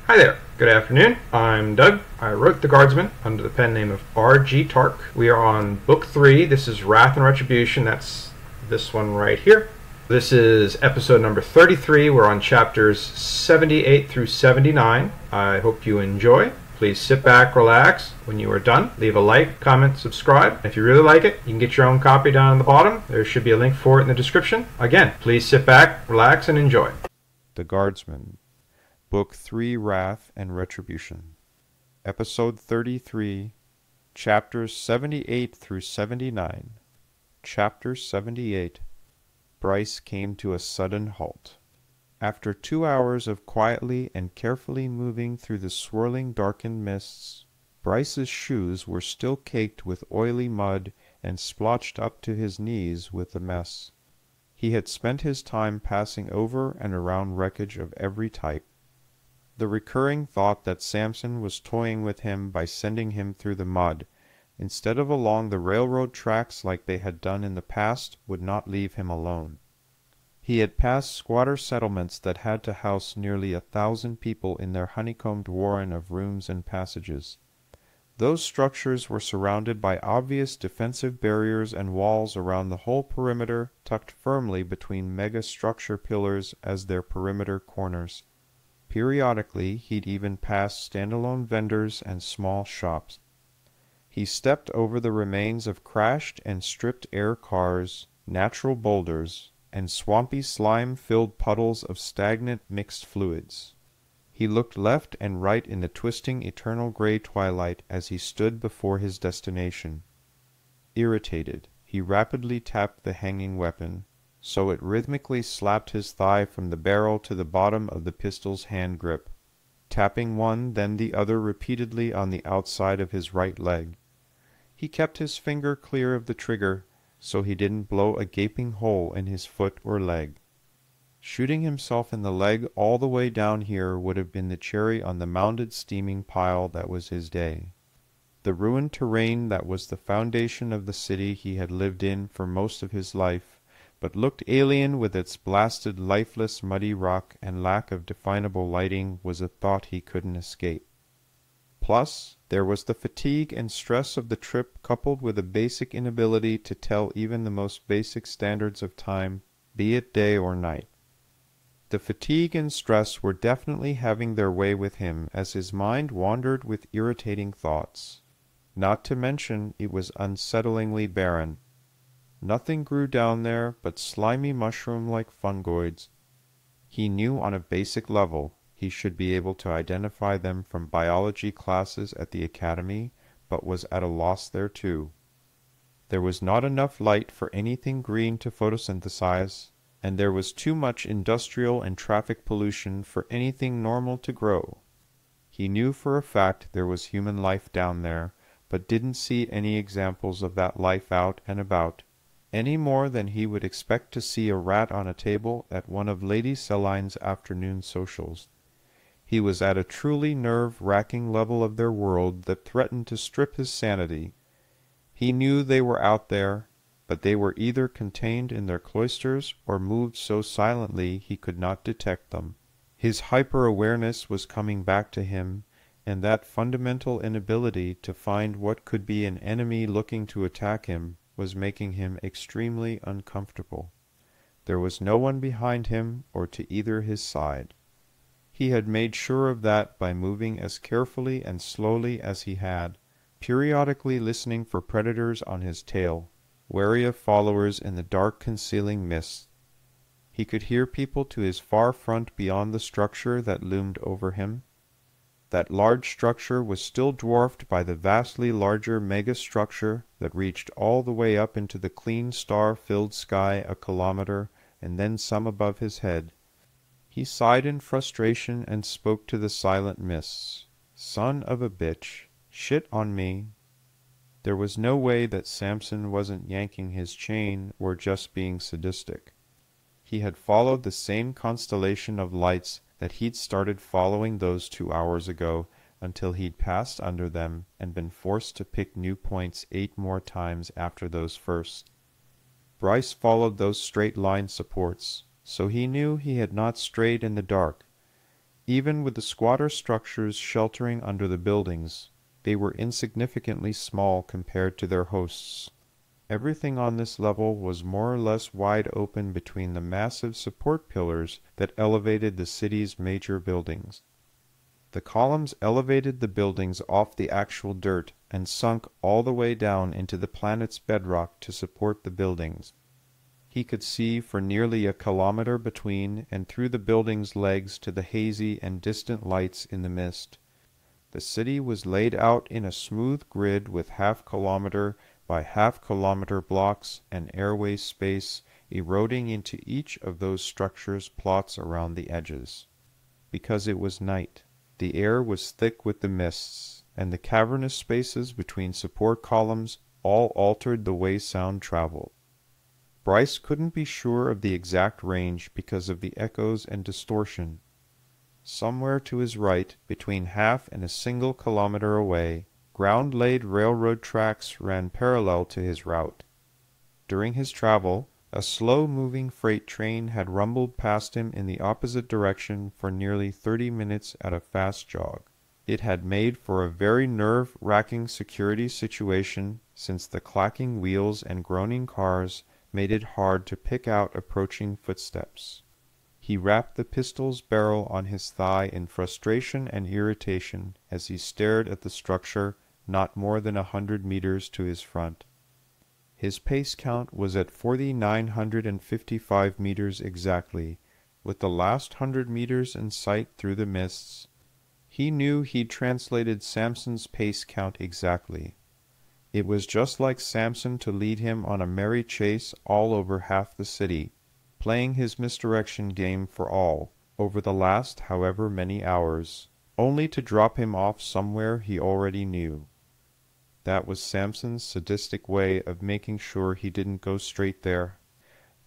Hi there. Good afternoon. I'm Doug. I wrote The Guardsman under the pen name of R.G. Taark. We are on Book 3. This is Wrath and Retribution. That's this one right here. This is episode number 33. We're on chapters 78 through 79. I hope you enjoy. Please sit back, relax. When you are done, leave a like, comment, subscribe. If you really like it, you can get your own copy down at the bottom. There should be a link for it in the description. Again, please sit back, relax, and enjoy. The Guardsman, Book 3, Wrath and Retribution, Episode 33, Chapters 78 through 79. Chapter 78. Bryce came to a sudden halt. After 2 hours of quietly and carefully moving through the swirling darkened mists, Bryce's shoes were still caked with oily mud and splotched up to his knees with the mess. He had spent his time passing over and around wreckage of every type. The recurring thought that Samson was toying with him by sending him through the mud, instead of along the railroad tracks like they had done in the past, would not leave him alone. He had passed squatter settlements that had to house nearly 1,000 people in their honeycombed warren of rooms and passages. Those structures were surrounded by obvious defensive barriers and walls around the whole perimeter, tucked firmly between mega-structure pillars as their perimeter corners. Periodically, he'd even pass standalone vendors and small shops. He stepped over the remains of crashed and stripped air cars, natural boulders, and swampy slime-filled puddles of stagnant mixed fluids. He looked left and right in the twisting eternal gray twilight as he stood before his destination. Irritated, he rapidly tapped the hanging weapon, so it rhythmically slapped his thigh from the barrel to the bottom of the pistol's hand grip, tapping one then the other repeatedly on the outside of his right leg. He kept his finger clear of the trigger, so he didn't blow a gaping hole in his foot or leg. Shooting himself in the leg all the way down here would have been the cherry on the mounded steaming pile that was his day. The ruined terrain that was the foundation of the city he had lived in for most of his life, but looked alien with its blasted, lifeless, muddy rock and lack of definable lighting, was a thought he couldn't escape. Plus, there was the fatigue and stress of the trip coupled with a basic inability to tell even the most basic standards of time, be it day or night. The fatigue and stress were definitely having their way with him as his mind wandered with irritating thoughts. Not to mention it was unsettlingly barren. Nothing grew down there but slimy mushroom-like fungoids. He knew on a basic level he should be able to identify them from biology classes at the academy, but was at a loss there too. There was not enough light for anything green to photosynthesize, and there was too much industrial and traffic pollution for anything normal to grow. He knew for a fact there was human life down there, but didn't see any examples of that life out and about, any more than he would expect to see a rat on a table at one of Lady Selline's afternoon socials. He was at a truly nerve-wracking level of their world that threatened to strip his sanity. He knew they were out there, but they were either contained in their cloisters or moved so silently he could not detect them. His hyper-awareness was coming back to him, and that fundamental inability to find what could be an enemy looking to attack him was making him extremely uncomfortable. There was no one behind him or to either his side. He had made sure of that by moving as carefully and slowly as he had, periodically listening for predators on his tail, wary of followers in the dark concealing mists. He could hear people to his far front beyond the structure that loomed over him. That large structure was still dwarfed by the vastly larger mega-structure that reached all the way up into the clean star-filled sky a kilometer and then some above his head. He sighed in frustration and spoke to the silent mists. Son of a bitch. Shit on me. There was no way that Samson wasn't yanking his chain or just being sadistic. He had followed the same constellation of lights that he'd started following those 2 hours ago until he'd passed under them and been forced to pick new points 8 more times after those first. Bryce followed those straight-line supports, so he knew he had not strayed in the dark. Even with the squatter structures sheltering under the buildings, they were insignificantly small compared to their hosts. Everything on this level was more or less wide open between the massive support pillars that elevated the city's major buildings. The columns elevated the buildings off the actual dirt and sunk all the way down into the planet's bedrock to support the buildings. He could see for nearly a kilometer between and through the buildings' legs to the hazy and distant lights in the mist. The city was laid out in a smooth grid with half-kilometer by half-kilometer blocks and airway space eroding into each of those structures' plots around the edges. Because it was night, the air was thick with the mists, and the cavernous spaces between support columns all altered the way sound traveled. Bryce couldn't be sure of the exact range because of the echoes and distortion. Somewhere to his right, between half and a single kilometer away, ground-laid railroad tracks ran parallel to his route. During his travel, a slow-moving freight train had rumbled past him in the opposite direction for nearly 30 minutes at a fast jog. It had made for a very nerve-wracking security situation, since the clacking wheels and groaning cars made it hard to pick out approaching footsteps. He rapped the pistol's barrel on his thigh in frustration and irritation as he stared at the structure not more than 100 meters to his front. His pace count was at 4,955 meters exactly, with the last 100 meters in sight through the mists. He knew he'd translated Samson's pace count exactly. It was just like Samson to lead him on a merry chase all over half the city, playing his misdirection game for all, over the last however many hours, only to drop him off somewhere he already knew. That was Samson's sadistic way of making sure he didn't go straight there.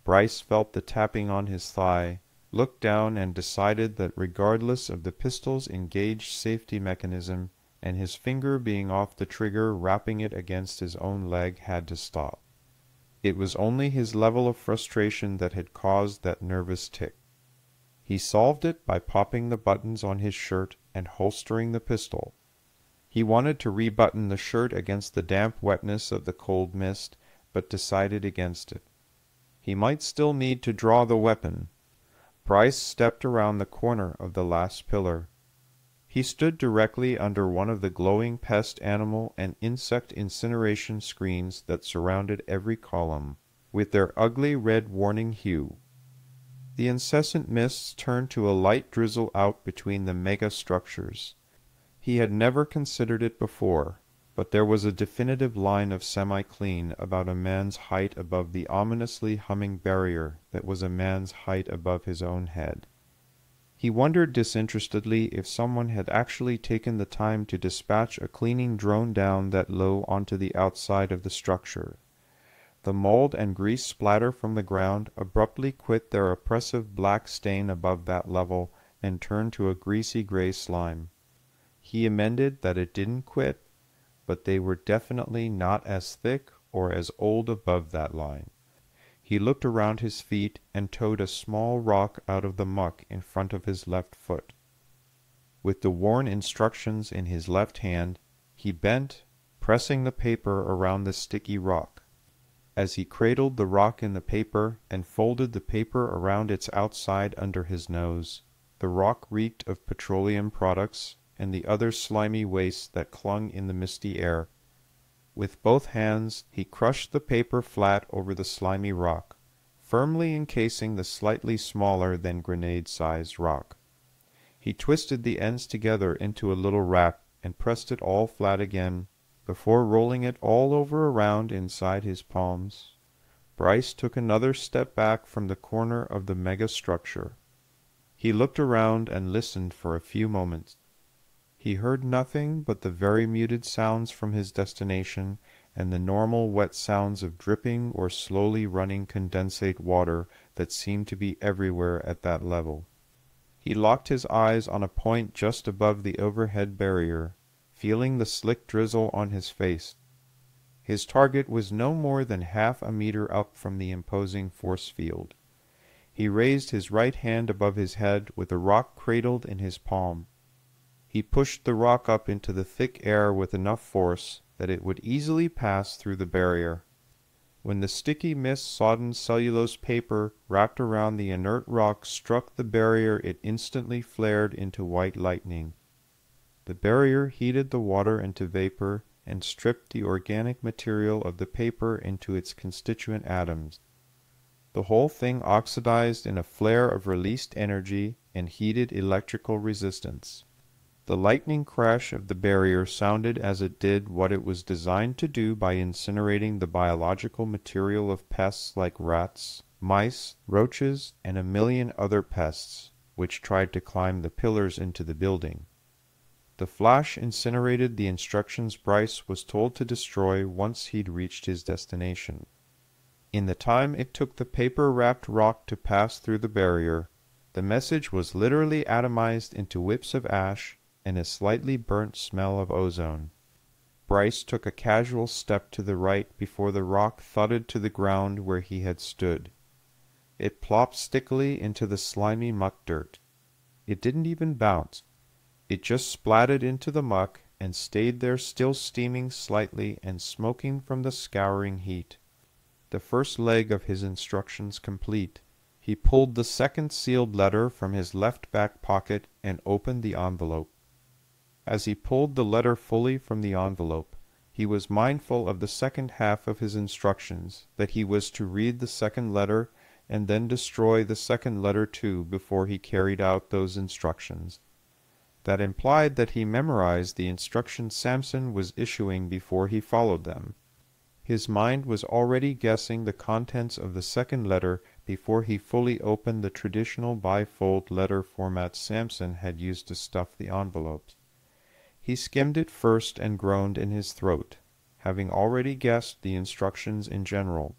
Bryce felt the tapping on his thigh, looked down and decided that regardless of the pistol's engaged safety mechanism, and his finger being off the trigger rapping it against his own leg had to stop. It was only his level of frustration that had caused that nervous tick. He solved it by popping the buttons on his shirt and holstering the pistol. He wanted to rebutton the shirt against the damp wetness of the cold mist, but decided against it. He might still need to draw the weapon. Bryce stepped around the corner of the last pillar. He stood directly under one of the glowing pest animal and insect incineration screens that surrounded every column, with their ugly red warning hue. The incessant mists turned to a light drizzle out between the mega-structures. He had never considered it before, but there was a definitive line of semi-clean about a man's height above the ominously humming barrier that was a man's height above his own head. He wondered disinterestedly if someone had actually taken the time to dispatch a cleaning drone down that low onto the outside of the structure. The mold and grease splatter from the ground abruptly quit their oppressive black stain above that level and turned to a greasy gray slime. He amended that it didn't quit, but they were definitely not as thick or as old above that line. He looked around his feet and towed a small rock out of the muck in front of his left foot. With the worn instructions in his left hand, he bent, pressing the paper around the sticky rock. As he cradled the rock in the paper and folded the paper around its outside under his nose, the rock reeked of petroleum products and the other slimy waste that clung in the misty air. With both hands he crushed the paper flat over the slimy rock, firmly encasing the slightly smaller than grenade-sized rock. He twisted the ends together into a little wrap and pressed it all flat again, before rolling it all over around inside his palms. Bryce took another step back from the corner of the mega-structure. He looked around and listened for a few moments. He heard nothing but the very muted sounds from his destination and the normal wet sounds of dripping or slowly running condensate water that seemed to be everywhere at that level. He locked his eyes on a point just above the overhead barrier, feeling the slick drizzle on his face. His target was no more than half a meter up from the imposing force field. He raised his right hand above his head with the rock cradled in his palm. He pushed the rock up into the thick air with enough force that it would easily pass through the barrier. When the sticky mist-sodden cellulose paper wrapped around the inert rock struck the barrier, it instantly flared into white lightning. The barrier heated the water into vapor and stripped the organic material of the paper into its constituent atoms. The whole thing oxidized in a flare of released energy and heated electrical resistance. The lightning crash of the barrier sounded as it did what it was designed to do by incinerating the biological material of pests like rats, mice, roaches, and a million other pests, which tried to climb the pillars into the building. The flash incinerated the instructions Bryce was told to destroy once he'd reached his destination. In the time it took the paper-wrapped rock to pass through the barrier, the message was literally atomized into whips of ash and a slightly burnt smell of ozone. Bryce took a casual step to the right before the rock thudded to the ground where he had stood. It plopped stickily into the slimy muck dirt. It didn't even bounce. It just splatted into the muck and stayed there, still steaming slightly and smoking from the scouring heat. The first leg of his instructions complete, he pulled the second sealed letter from his left back pocket and opened the envelope. As he pulled the letter fully from the envelope, he was mindful of the second half of his instructions, that he was to read the second letter and then destroy the second letter too before he carried out those instructions. That implied that he memorized the instructions Samson was issuing before he followed them. His mind was already guessing the contents of the second letter before he fully opened the traditional bifold letter format Samson had used to stuff the envelopes. He skimmed it first and groaned in his throat, having already guessed the instructions in general.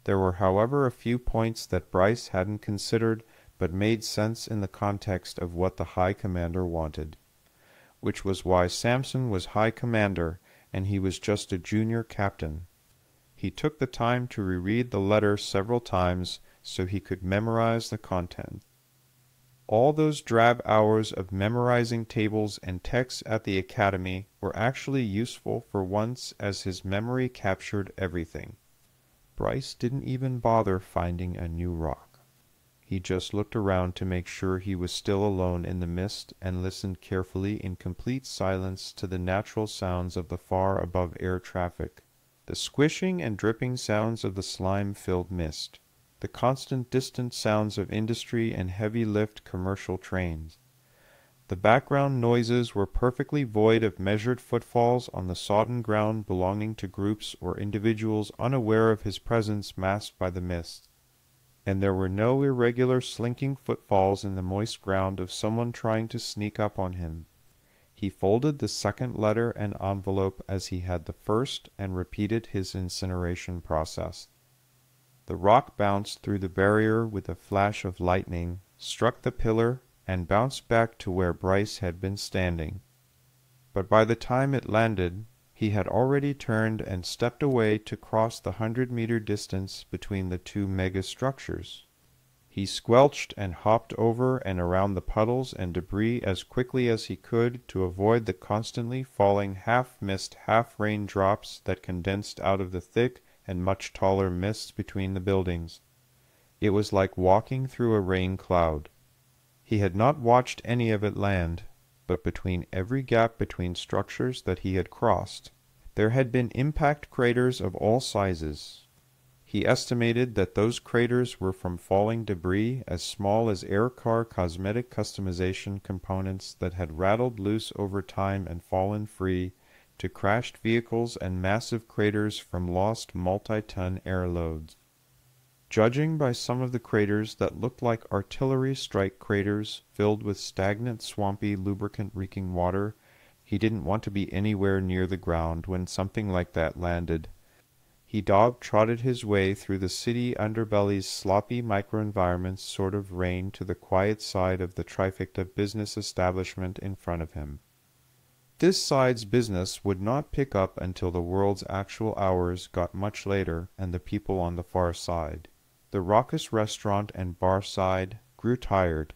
There were, however, a few points that Bryce hadn't considered but made sense in the context of what the High Commander wanted, which was why Samson was High Commander and he was just a junior captain. He took the time to reread the letter several times so he could memorize the content. All those drab hours of memorizing tables and texts at the academy were actually useful for once, as his memory captured everything. Bryce didn't even bother finding a new rock. He just looked around to make sure he was still alone in the mist and listened carefully in complete silence to the natural sounds of the far above air traffic, the squishing and dripping sounds of the slime-filled mist, the constant distant sounds of industry and heavy-lift commercial trains. The background noises were perfectly void of measured footfalls on the sodden ground belonging to groups or individuals unaware of his presence masked by the mist. And there were no irregular slinking footfalls in the moist ground of someone trying to sneak up on him. He folded the second letter and envelope as he had the first and repeated his incineration process. The rock bounced through the barrier with a flash of lightning, struck the pillar, and bounced back to where Bryce had been standing. But by the time it landed, he had already turned and stepped away to cross the 100-meter distance between the two mega-structures. He squelched and hopped over and around the puddles and debris as quickly as he could to avoid the constantly falling half-mist, half-rain drops that condensed out of the thick and much taller mists between the buildings. It was like walking through a rain cloud. He had not watched any of it land, but between every gap between structures that he had crossed, there had been impact craters of all sizes. He estimated that those craters were from falling debris as small as air-car cosmetic customization components that had rattled loose over time and fallen free, to crashed vehicles and massive craters from lost multi-ton airloads. Judging by some of the craters that looked like artillery strike craters filled with stagnant, swampy, lubricant-reeking water, he didn't want to be anywhere near the ground when something like that landed. He dog-trotted his way through the city underbelly's sloppy microenvironments sort of rain to the quiet side of the trifecta business establishment in front of him. This side's business would not pick up until the world's actual hours got much later and the people on the far side. the raucous restaurant and bar side, grew tired.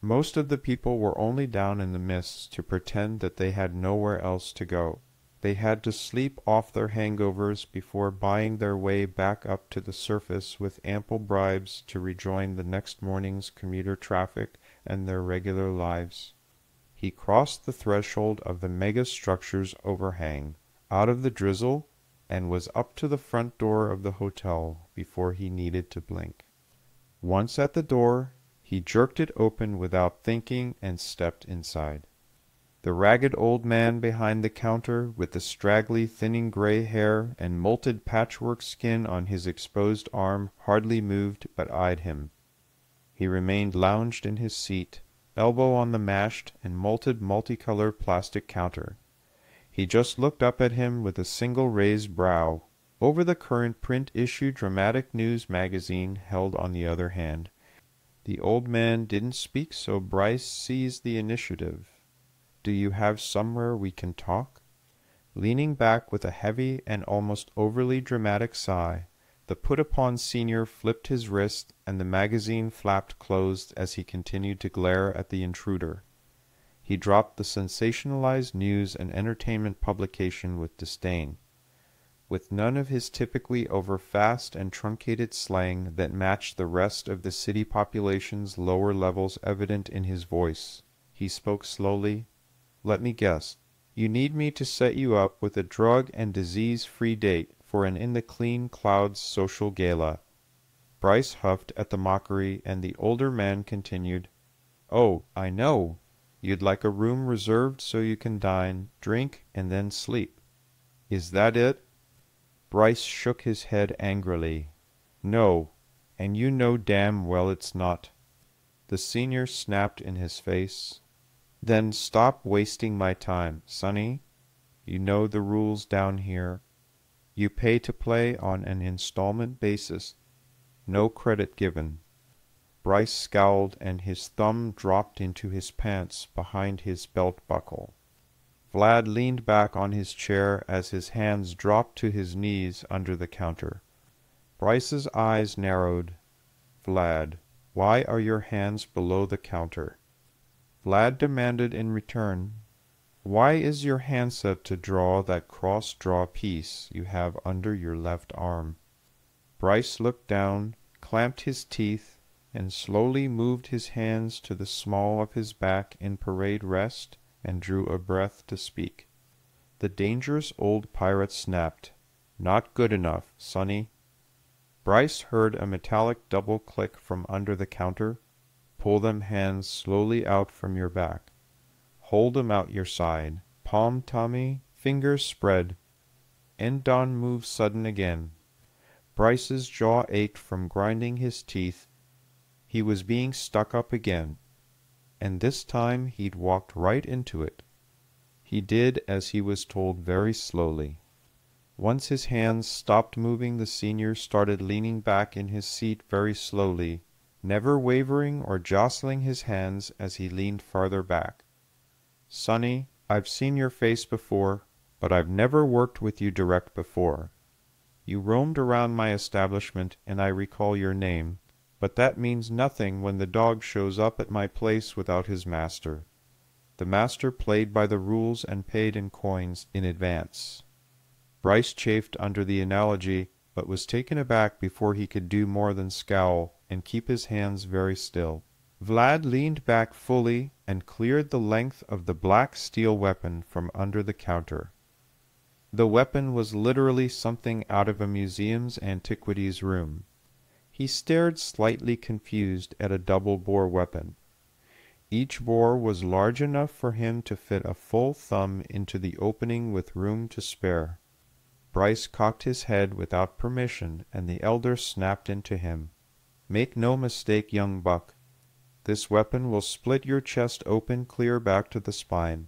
Most of the people were only down in the mists to pretend that they had nowhere else to go. They had to sleep off their hangovers before buying their way back up to the surface with ample bribes to rejoin the next morning's commuter traffic and their regular lives. He crossed the threshold of the mega-structure's overhang, out of the drizzle, and was up to the front door of the hotel before he needed to blink. Once at the door, he jerked it open without thinking and stepped inside. The ragged old man behind the counter, with the straggly, thinning gray hair and molted patchwork skin on his exposed arm, hardly moved but eyed him. He remained lounged in his seat, elbow on the mashed and molted multicolored plastic counter. He just looked up at him with a single raised brow, over the current print issue dramatic news magazine held on the other hand. The old man didn't speak, so Bryce seized the initiative. "Do you have somewhere we can talk?" Leaning back with a heavy and almost overly dramatic sigh, the put-upon senior flipped his wrist and the magazine flapped closed as he continued to glare at the intruder. He dropped the sensationalized news and entertainment publication with disdain, with none of his typically over-fast and truncated slang that matched the rest of the city population's lower levels evident in his voice. He spoke slowly. "Let me guess. You need me to set you up with a drug and disease-free date for an In the Clean Clouds social gala." Bryce huffed at the mockery, and the older man continued, "Oh, I know. You'd like a room reserved so you can dine, drink, and then sleep. Is that it?" Bryce shook his head angrily. "No, and you know damn well it's not." The senior snapped in his face. "Then stop wasting my time, sonny. You know the rules down here. You pay to play on an installment basis. No credit given." Bryce scowled, and his thumb dropped into his pants behind his belt buckle. Vlad leaned back on his chair as his hands dropped to his knees under the counter. Bryce's eyes narrowed. "Vlad, why are your hands below the counter?" Vlad demanded in return, "Why is your handset to draw that cross-draw piece you have under your left arm?" Bryce looked down, clamped his teeth, and slowly moved his hands to the small of his back in parade rest, and drew a breath to speak. The dangerous old pirate snapped, "Not good enough, sonny." Bryce heard a metallic double click from under the counter. "Pull them hands slowly out from your back. Hold 'em out your side. Palm tummy, fingers spread." End on move sudden again. Bryce's jaw ached from grinding his teeth. He was being stuck up again, and this time he'd walked right into it. He did as he was told very slowly. Once his hands stopped moving, the senior started leaning back in his seat very slowly, never wavering or jostling his hands as he leaned farther back. "Sonny, I've seen your face before, but I've never worked with you direct before. You roamed around my establishment, and I recall your name, but that means nothing when the dog shows up at my place without his master. The master played by the rules and paid in coins in advance." Bryce chafed under the analogy, but was taken aback before he could do more than scowl and keep his hands very still. Vlad leaned back fully and cleared the length of the black steel weapon from under the counter. The weapon was literally something out of a museum's antiquities room. He stared slightly confused at a double-bore weapon. Each bore was large enough for him to fit a full thumb into the opening with room to spare. Bryce cocked his head without permission, and the elder snapped into him. "Make no mistake, young buck. This weapon will split your chest open clear back to the spine.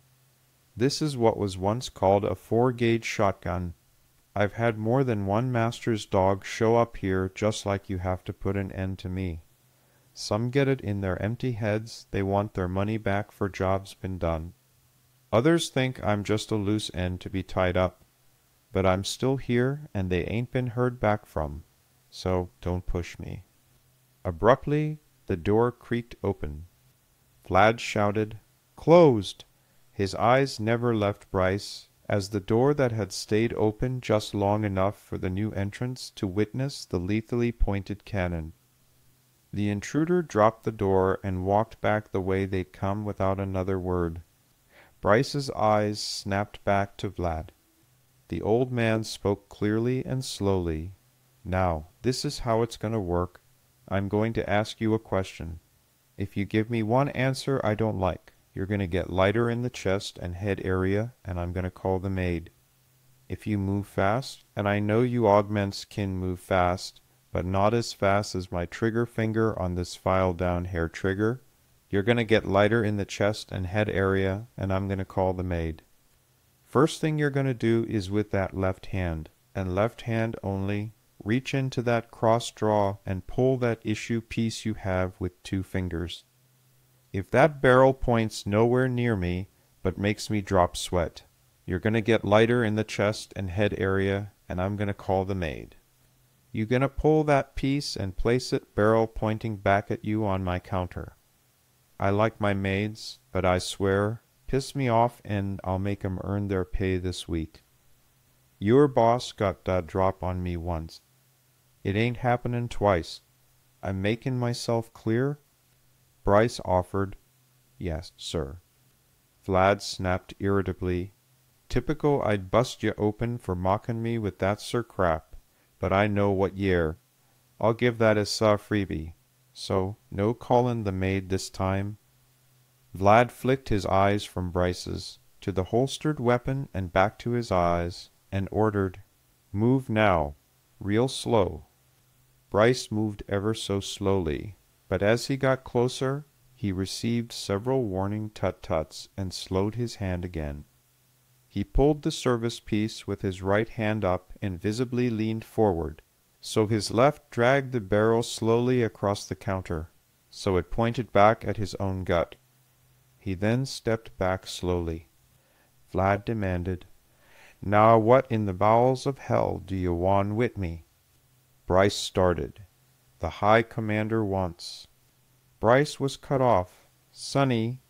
This is what was once called a 4-gauge shotgun. I've had more than one master's dog show up here just like you have to put an end to me. Some get it in their empty heads they want their money back for jobs been done. Others think I'm just a loose end to be tied up. But I'm still here, and they ain't been heard back from. so don't push me." Abruptly, the door creaked open. Vlad shouted, "Closed!" His eyes never left Bryce, as the door that had stayed open just long enough for the new entrants to witness the lethally pointed cannon. The intruder dropped the door and walked back the way they'd come without another word. Bryce's eyes snapped back to Vlad. The old man spoke clearly and slowly. "Now, this is how it's going to work. I'm going to ask you a question. If you give me one answer I don't like, you're going to get lighter in the chest and head area, and I'm going to call the maid. If you move fast, and I know you augments can move fast, but not as fast as my trigger finger on this file down hair trigger, you're going to get lighter in the chest and head area, and I'm going to call the maid. First thing you're going to do is with that left hand, and left hand only, reach into that cross draw and pull that issue piece you have with 2 fingers. If that barrel points nowhere near me, but makes me drop sweat, you're going to get lighter in the chest and head area, and I'm going to call the maid. You're going to pull that piece and place it barrel pointing back at you on my counter. I like my maids, but I swear, piss me off and I'll make 'em earn their pay this week. Your boss got that drop on me once. It ain't happening twice. I'm making myself clear?" Bryce offered, "Yes, sir." Vlad snapped irritably, "Typical I'd bust you open for mocking me with that sir crap, but I know what y'are. I'll give that as saw freebie. So, no callin' the maid this time?" Vlad flicked his eyes from Bryce's to the holstered weapon and back to his eyes, and ordered, "Move now, real slow." Bryce moved ever so slowly, but as he got closer, he received several warning tut-tuts and slowed his hand again. He pulled the service piece with his right hand up and visibly leaned forward, so his left dragged the barrel slowly across the counter, so it pointed back at his own gut. He then stepped back slowly. Vlad demanded, "Now what in the bowels of hell do you want wit me?" Bryce started. "The High Commander wants—" Bryce was cut off. "Sonny,"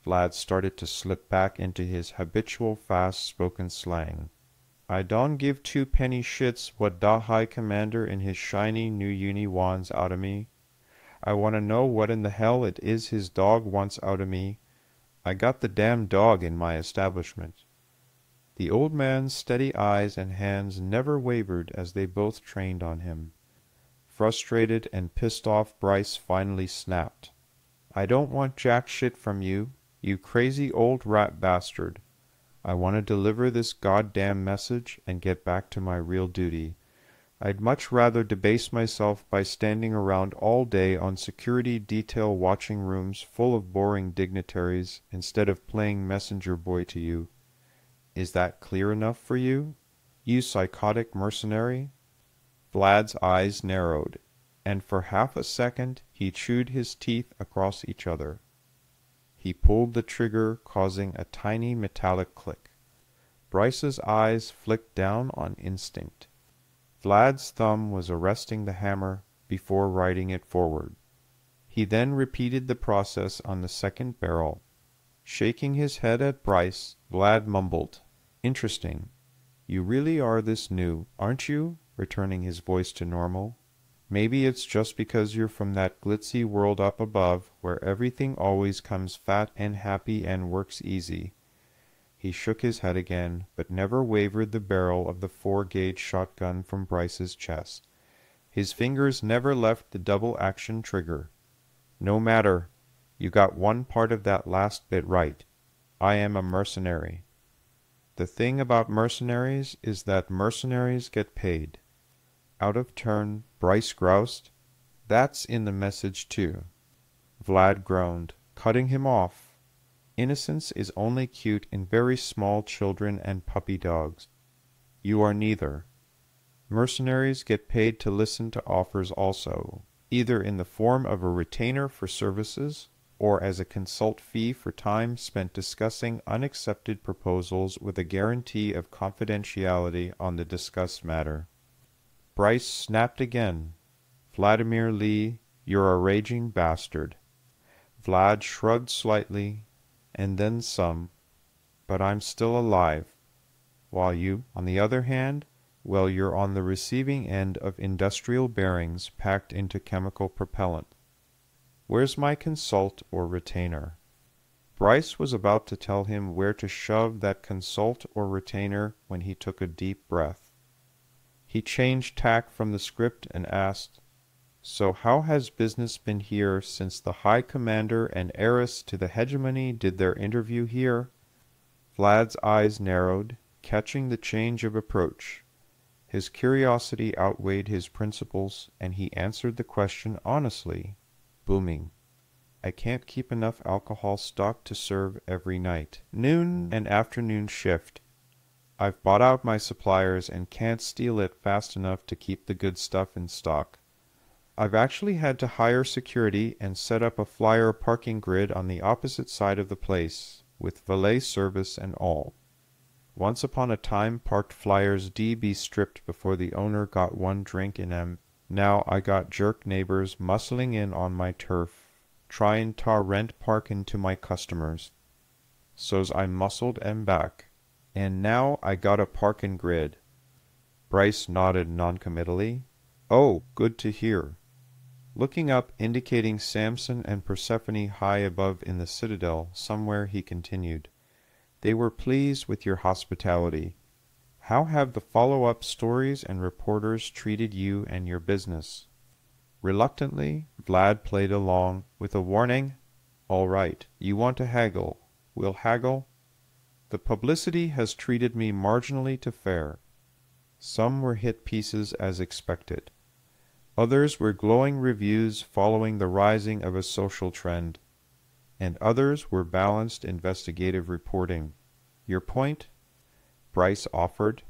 Vlad started to slip back into his habitual fast-spoken slang, "I don't give 2 penny shits what da High Commander in his shiny new uni wants out of me. I want to know what in the hell it is his dog wants out of me. I got the damn dog in my establishment." The old man's steady eyes and hands never wavered as they both trained on him. Frustrated and pissed off, Bryce finally snapped, "I don't want jack shit from you, you crazy old rat bastard. I want to deliver this goddamn message and get back to my real duty. I'd much rather debase myself by standing around all day on security detail watching rooms full of boring dignitaries instead of playing messenger boy to you. Is that clear enough for you, you psychotic mercenary?" Vlad's eyes narrowed, and for half a second he chewed his teeth across each other. He pulled the trigger, causing a tiny metallic click. Bryce's eyes flicked down on instinct. Vlad's thumb was arresting the hammer before riding it forward. He then repeated the process on the second barrel. Shaking his head at Bryce, Vlad mumbled, "Interesting. You really are this new, aren't you?" returning his voice to normal. "Maybe it's just because you're from that glitzy world up above where everything always comes fat and happy and works easy." He shook his head again, but never wavered the barrel of the 4-gauge shotgun from Bryce's chest. His fingers never left the double-action trigger. "No matter. You got one part of that last bit right. I am a mercenary. The thing about mercenaries is that mercenaries get paid." Out of turn, Bryce groused, "That's in the message too." Vlad groaned, cutting him off. "Innocence is only cute in very small children and puppy dogs. You are neither. Mercenaries get paid to listen to offers also, either in the form of a retainer for services, or as a consult fee for time spent discussing unaccepted proposals with a guarantee of confidentiality on the discussed matter." Bryce snapped again. Vladimir Lee, you're a raging bastard. Vlad shrugged slightly, and then some. But I'm still alive. While you, on the other hand, well, you're on the receiving end of industrial bearings packed into chemical propellant. Where's my consult or retainer? Bryce was about to tell him where to shove that consult or retainer when he took a deep breath. He changed tack from the script and asked, "So how has business been here since the High Commander and heiress to the hegemony did their interview here?" Vlad's eyes narrowed, catching the change of approach. His curiosity outweighed his principles, and he answered the question honestly. "Booming. I can't keep enough alcohol stocked to serve every night. Noon and afternoon shift. I've bought out my suppliers and can't steal it fast enough to keep the good stuff in stock. I've actually had to hire security and set up a flyer parking grid on the opposite side of the place, with valet service and all. Once upon a time parked flyers be stripped before the owner got one drink in 'em. Now I got jerk neighbors muscling in on my turf, tryin' to rent parkin' to my customers. So's I muscled 'em back. And now I got a parkin' grid." Bryce nodded noncommittally. "Oh, good to hear." Looking up, indicating Samson and Persephone high above in the citadel somewhere, he continued, "They were pleased with your hospitality. How have the follow-up stories and reporters treated you and your business?" Reluctantly, Vlad played along, with a warning, "All right, you want to haggle. We'll haggle. The publicity has treated me marginally to fair. Some were hit pieces as expected. Others were glowing reviews following the rising of a social trend. And others were balanced investigative reporting. Your point?" Bryce offered.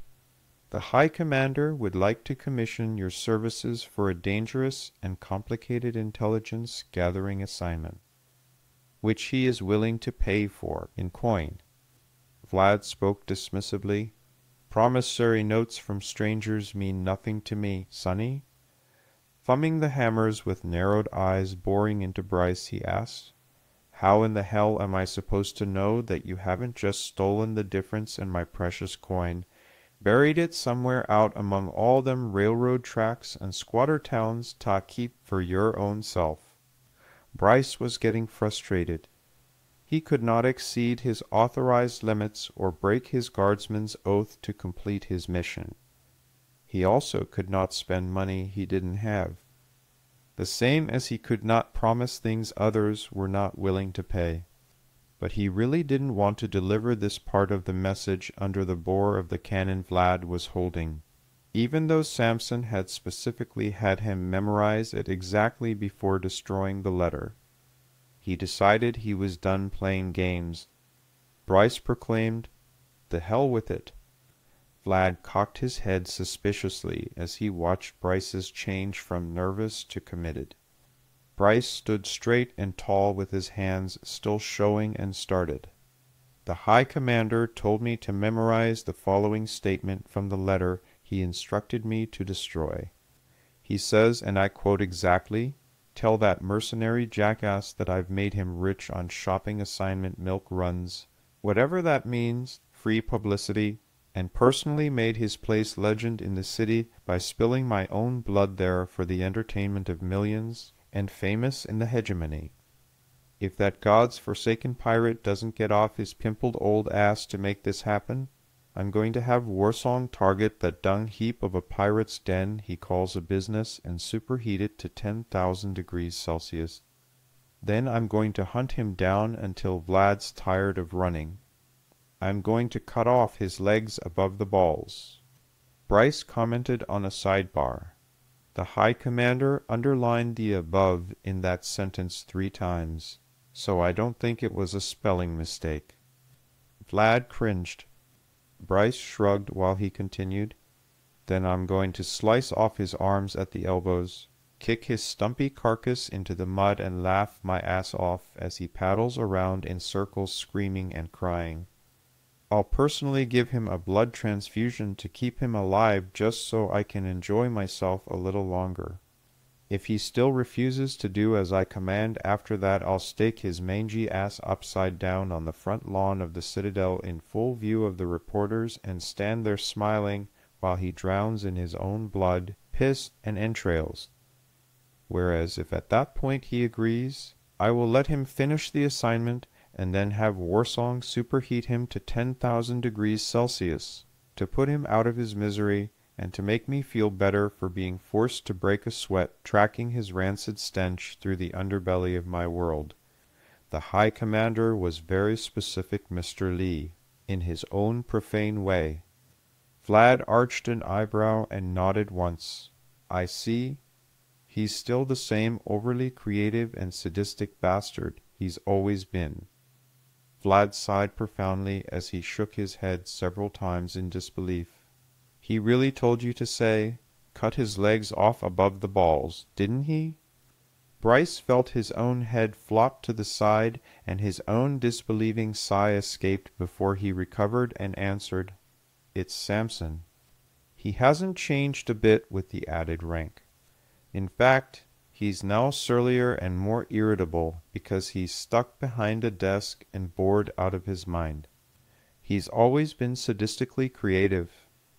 "The High Commander would like to commission your services for a dangerous and complicated intelligence gathering assignment, which he is willing to pay for in coin." Vlad spoke dismissively. "Promissory notes from strangers mean nothing to me, sonny." Thumbing the hammers with narrowed eyes boring into Bryce, he asked, "How in the hell am I supposed to know that you haven't just stolen the difference in my precious coin, buried it somewhere out among all them railroad tracks and squatter towns ta keep for your own self?" Bryce was getting frustrated. He could not exceed his authorized limits or break his guardsman's oath to complete his mission. He also could not spend money he didn't have, the same as he could not promise things others were not willing to pay. But he really didn't want to deliver this part of the message under the bore of the cannon Vlad was holding, even though Samson had specifically had him memorize it exactly before destroying the letter. He decided he was done playing games. Bryce proclaimed, "The hell with it." Vlad cocked his head suspiciously as he watched Bryce's change from nervous to committed. Bryce stood straight and tall with his hands still showing and started. "The High Commander told me to memorize the following statement from the letter he instructed me to destroy. He says, and I quote exactly, 'Tell that mercenary jackass that I've made him rich on shopping assignment milk runs, whatever that means, free publicity, and personally made his place legend in the city by spilling my own blood there for the entertainment of millions, and famous in the hegemony. If that God's forsaken pirate doesn't get off his pimpled old ass to make this happen, I'm going to have Warsong target that dung heap of a pirate's den he calls a business and superheat it to 10,000 degrees Celsius. Then I'm going to hunt him down until Vlad's tired of running. I'm going to cut off his legs above the balls." Bryce commented on a sidebar. The High Commander underlined the above in that sentence 3 times, so I don't think it was a spelling mistake. Vlad cringed. Bryce shrugged while he continued, "Then I'm going to slice off his arms at the elbows, kick his stumpy carcass into the mud and laugh my ass off as he paddles around in circles screaming and crying. I'll personally give him a blood transfusion to keep him alive just so I can enjoy myself a little longer. If he still refuses to do as I command, after that I'll stake his mangy ass upside down on the front lawn of the Citadel in full view of the reporters and stand there smiling while he drowns in his own blood, piss, and entrails. Whereas if at that point he agrees, I will let him finish the assignment and then have Warsong superheat him to 10,000 degrees Celsius to put him out of his misery and to make me feel better for being forced to break a sweat tracking his rancid stench through the underbelly of my world. The High Commander was very specific, Mr. Lee, in his own profane way. Vlad arched an eyebrow and nodded once. I see. He's still the same overly creative and sadistic bastard he's always been. Vlad sighed profoundly as he shook his head several times in disbelief. He really told you to say, cut his legs off above the balls, didn't he? Bryce felt his own head flop to the side, and his own disbelieving sigh escaped before he recovered and answered, It's Samson. He hasn't changed a bit with the added rank. In fact, he's now surlier and more irritable because he's stuck behind a desk and bored out of his mind. He's always been sadistically creative,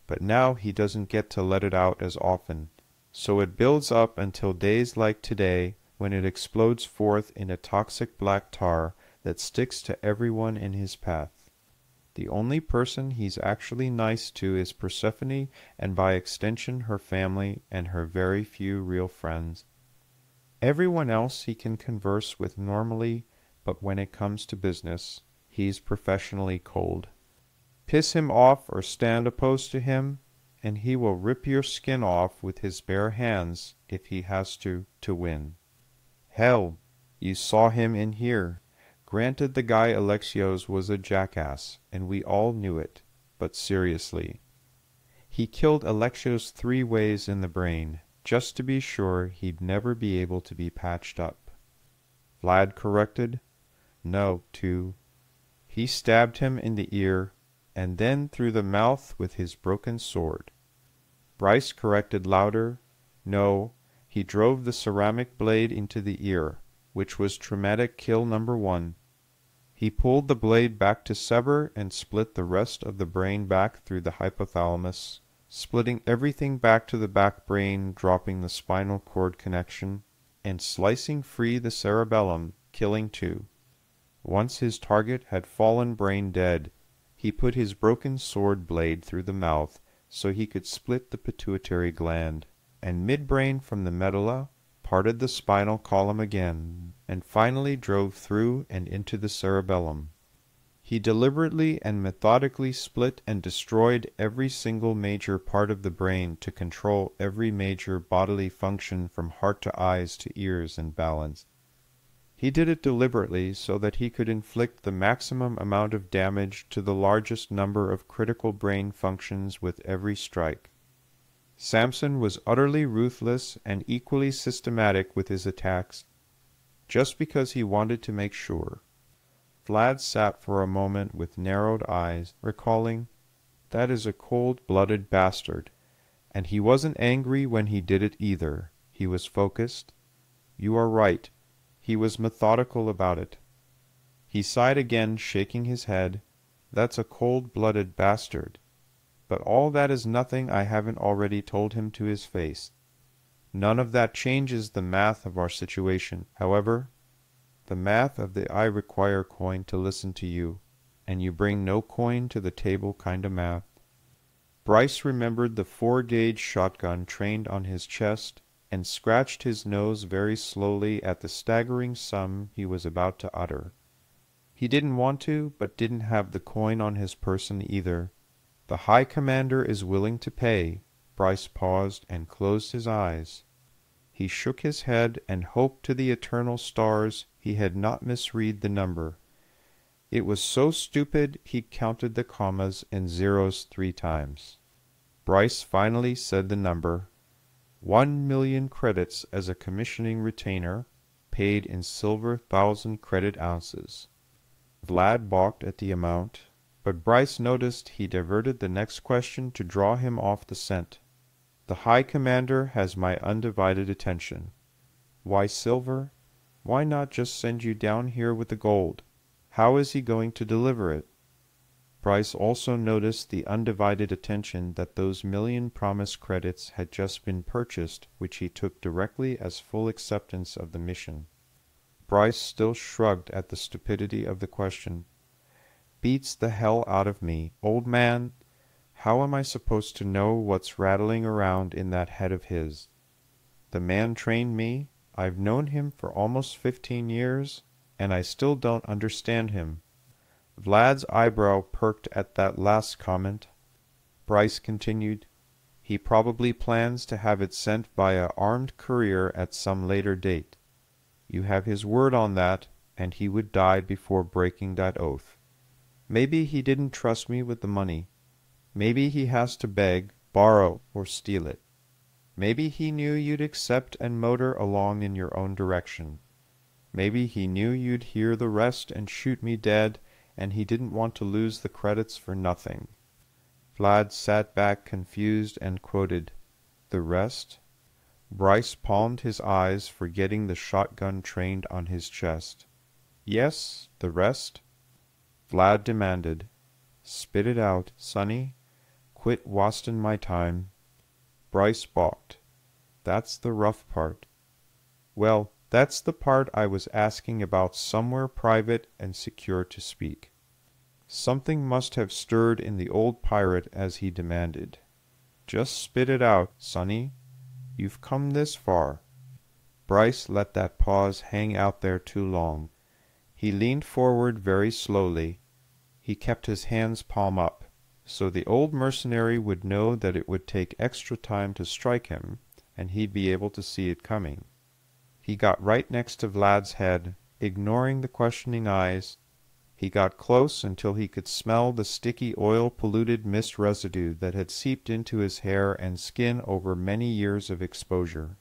but now he doesn't get to let it out as often, so it builds up until days like today when it explodes forth in a toxic black tar that sticks to everyone in his path. The only person he's actually nice to is Persephone, and by extension her family and her very few real friends. Everyone else he can converse with normally, but when it comes to business, he's professionally cold. Piss him off or stand opposed to him, and he will rip your skin off with his bare hands if he has to win. Hell, you saw him in here. Granted the guy Alexios was a jackass, and we all knew it, but seriously. He killed Alexios 3 ways in the brain, just to be sure he'd never be able to be patched up. Vlad corrected. No, 2. He stabbed him in the ear, and then through the mouth with his broken sword. Bryce corrected louder. No, he drove the ceramic blade into the ear, which was traumatic kill number 1. He pulled the blade back to sever and split the rest of the brain back through the hypothalamus, splitting everything back to the back brain, dropping the spinal cord connection, and slicing free the cerebellum, killing 2. Once his target had fallen brain dead, he put his broken sword blade through the mouth so he could split the pituitary gland, and midbrain from the medulla, parted the spinal column again, and finally drove through and into the cerebellum. He deliberately and methodically split and destroyed every single major part of the brain to control every major bodily function from heart to eyes to ears and balance. He did it deliberately so that he could inflict the maximum amount of damage to the largest number of critical brain functions with every strike. Samson was utterly ruthless and equally systematic with his attacks, just because he wanted to make sure. Vlad sat for a moment with narrowed eyes, recalling, that is a cold-blooded bastard, and he wasn't angry when he did it either. He was focused. You are right. He was methodical about it. He sighed again, shaking his head. That's a cold-blooded bastard. But all that is nothing I haven't already told him to his face. None of that changes the math of our situation, however. The math of the I require coin to listen to you, and you bring no coin to the table kind of math. Bryce remembered the 4-gauge shotgun trained on his chest, and scratched his nose very slowly at the staggering sum he was about to utter. He didn't want to, but didn't have the coin on his person either. The High Commander is willing to pay. Bryce paused and closed his eyes. He shook his head and hoped to the eternal stars he had not misread the number. It was so stupid he counted the commas and zeros 3 times. Bryce finally said the number. 1,000,000 credits as a commissioning retainer, paid in silver 1,000 credit ounces. Vlad balked at the amount. but Bryce noticed he diverted the next question to draw him off the scent. "The High Commander has my undivided attention. Why silver? Why not just send you down here with the gold? How is he going to deliver it?" Bryce also noticed the undivided attention that those million promised credits had just been purchased, which he took directly as full acceptance of the mission. Bryce still shrugged at the stupidity of the question. "Beats the hell out of me, old man. How am I supposed to know what's rattling around in that head of his? The man trained me. I've known him for almost 15 years, and I still don't understand him." Vlad's eyebrow perked at that last comment. Bryce continued, "He probably plans to have it sent by a armed courier at some later date. You have his word on that, and he would die before breaking that oath. Maybe he didn't trust me with the money. Maybe he has to beg, borrow, or steal it. Maybe he knew you'd accept and motor along in your own direction. Maybe he knew you'd hear the rest and shoot me dead, and he didn't want to lose the credits for nothing." Vlad sat back confused and quoted, "The rest?" Bryce palmed his eyes, forgetting the shotgun trained on his chest. "Yes, the rest?" Vlad demanded. "Spit it out, sonny. Quit wastin' my time." Bryce balked. "That's the rough part." "Well, that's the part I was asking about, somewhere private and secure to speak." Something must have stirred in the old pirate as he demanded, "Just spit it out, sonny. You've come this far." Bryce let that pause hang out there too long. He leaned forward very slowly. He kept his hands palm up, so the old mercenary would know that it would take extra time to strike him, and he'd be able to see it coming. He got right next to Vlad's head, ignoring the questioning eyes. He got close until he could smell the sticky oil-polluted mist residue that had seeped into his hair and skin over many years of exposure.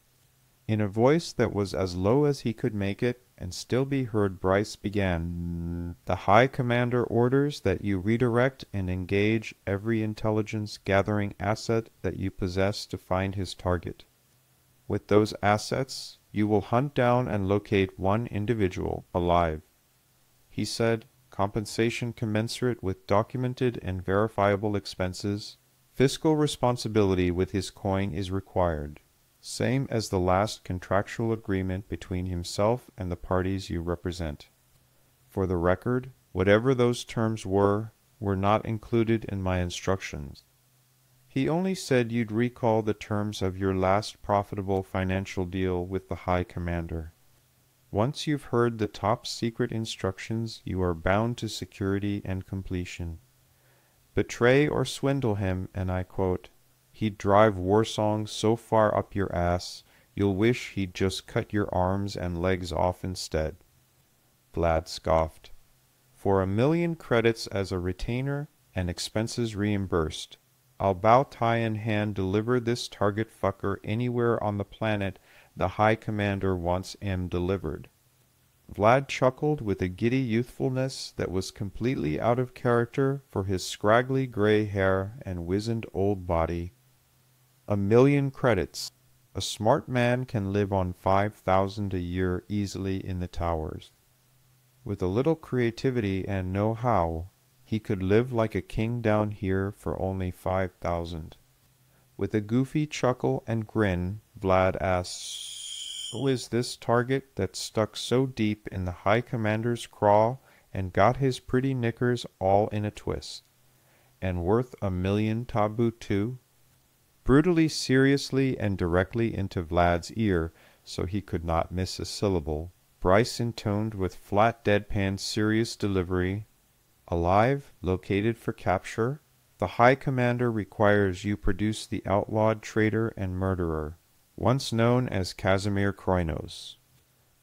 In a voice that was as low as he could make it, and still be heard, Bryce began, "The High Commander orders that you redirect and engage every intelligence-gathering asset that you possess to find his target. With those assets, you will hunt down and locate one individual, alive. He said, compensation commensurate with documented and verifiable expenses. Fiscal responsibility with his coin is required, same as the last contractual agreement between himself and the parties you represent. For the record, whatever those terms were not included in my instructions. He only said you'd recall the terms of your last profitable financial deal with the High Commander. Once you've heard the top-secret instructions, you are bound to security and completion. Betray or swindle him, and I quote, he'd drive war songs so far up your ass, you'll wish he'd just cut your arms and legs off instead." Vlad scoffed. "For 1,000,000 credits as a retainer and expenses reimbursed, I'll bow tie in hand deliver this target fucker anywhere on the planet the High Commander wants him delivered." Vlad chuckled with a giddy youthfulness that was completely out of character for his scraggly gray hair and wizened old body. 1,000,000 credits. A smart man can live on 5,000 a year easily in the towers. With a little creativity and know-how, he could live like a king down here for only 5,000. With a goofy chuckle and grin, Vlad asked, "Who is this target that stuck so deep in the High Commander's craw and got his pretty knickers all in a twist? And worth 1,000,000 tabu too?" Brutally seriously and directly into Vlad's ear, so he could not miss a syllable, Bryce intoned with flat deadpan serious delivery, "Alive, located for capture, the High Commander requires you produce the outlawed traitor and murderer, once known as Casimir Kroinos."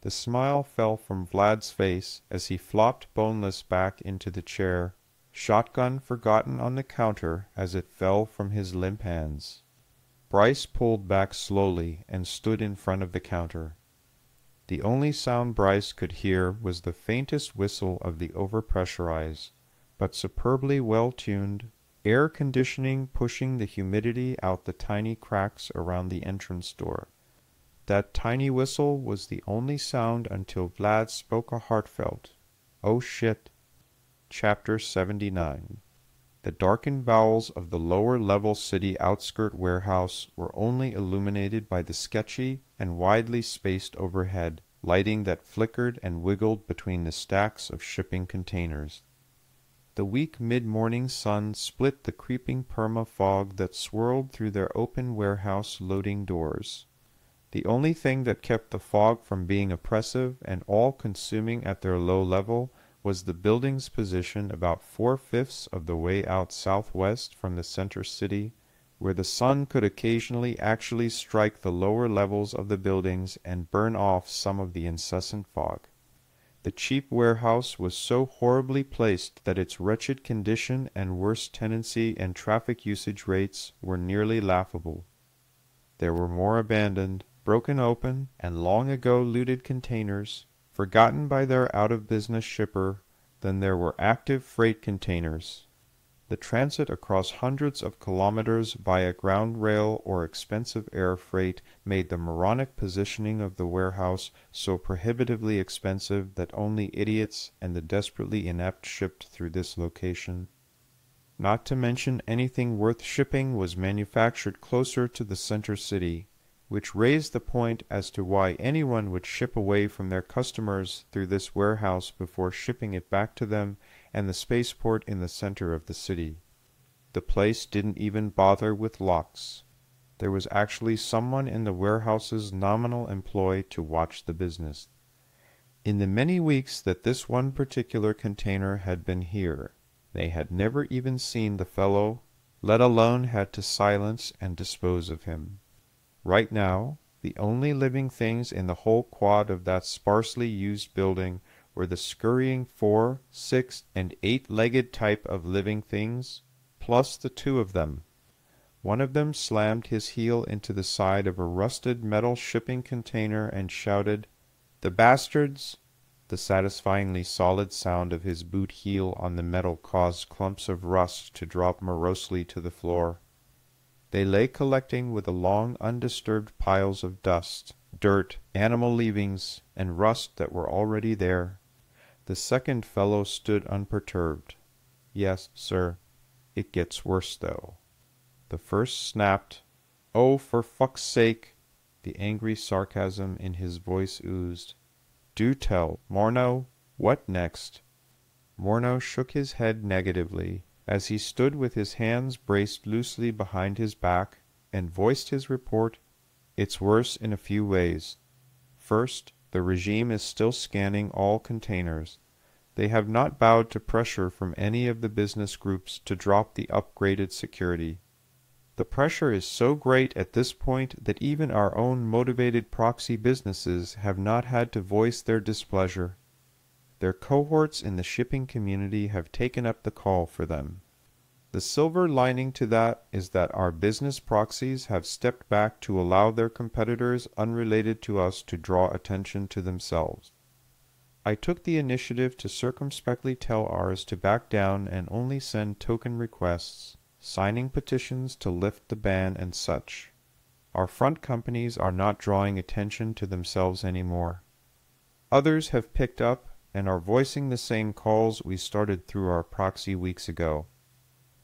The smile fell from Vlad's face as he flopped boneless back into the chair, shotgun forgotten on the counter as it fell from his limp hands. Bryce pulled back slowly and stood in front of the counter. The only sound Bryce could hear was the faintest whistle of the overpressurized, but superbly well-tuned, air conditioning pushing the humidity out the tiny cracks around the entrance door. That tiny whistle was the only sound until Vlad spoke a heartfelt, "Oh shit." Chapter 79. The darkened bowels of the lower-level city outskirt warehouse were only illuminated by the sketchy and widely spaced overhead lighting that flickered and wiggled between the stacks of shipping containers. The weak mid-morning sun split the creeping perma-fog that swirled through their open warehouse loading doors. The only thing that kept the fog from being oppressive and all-consuming at their low level was the building's position about 4/5 of the way out southwest from the center city, where the sun could occasionally actually strike the lower levels of the buildings and burn off some of the incessant fog. The cheap warehouse was so horribly placed that its wretched condition and worse tenancy and traffic usage rates were nearly laughable. There were more abandoned, broken open, and long ago looted containers, forgotten by their out-of-business shipper, than there were active freight containers. The transit across hundreds of kilometers via ground rail or expensive air freight made the moronic positioning of the warehouse so prohibitively expensive that only idiots and the desperately inept shipped through this location. Not to mention anything worth shipping was manufactured closer to the center city, which raised the point as to why anyone would ship away from their customers through this warehouse before shipping it back to them and the spaceport in the center of the city. The place didn't even bother with locks. There was actually someone in the warehouse's nominal employ to watch the business. In the many weeks that this one particular container had been here, they had never even seen the fellow, let alone had to silence and dispose of him. Right now, the only living things in the whole quad of that sparsely used building were the scurrying 4-, 6-, and 8-legged type of living things, plus the two of them. One of them slammed his heel into the side of a rusted metal shipping container and shouted, "The bastards!" The satisfyingly solid sound of his boot heel on the metal caused clumps of rust to drop morosely to the floor. They lay collecting with the long undisturbed piles of dust, dirt, animal leavings, and rust that were already there. The second fellow stood unperturbed. "Yes, sir. It gets worse, though." The first snapped. "Oh, for fuck's sake!" The angry sarcasm in his voice oozed. "Do tell, Morneau. What next?" Morneau shook his head negatively, as he stood with his hands braced loosely behind his back, and voiced his report. "It's worse in a few ways. First, the regime is still scanning all containers. They have not bowed to pressure from any of the business groups to drop the upgraded security. The pressure is so great at this point that even our own motivated proxy businesses have not had to voice their displeasure. Their cohorts in the shipping community have taken up the call for them. The silver lining to that is that our business proxies have stepped back to allow their competitors unrelated to us to draw attention to themselves. I took the initiative to circumspectly tell ours to back down and only send token requests, signing petitions to lift the ban and such. Our front companies are not drawing attention to themselves anymore. Others have picked up and are voicing the same calls we started through our proxy weeks ago.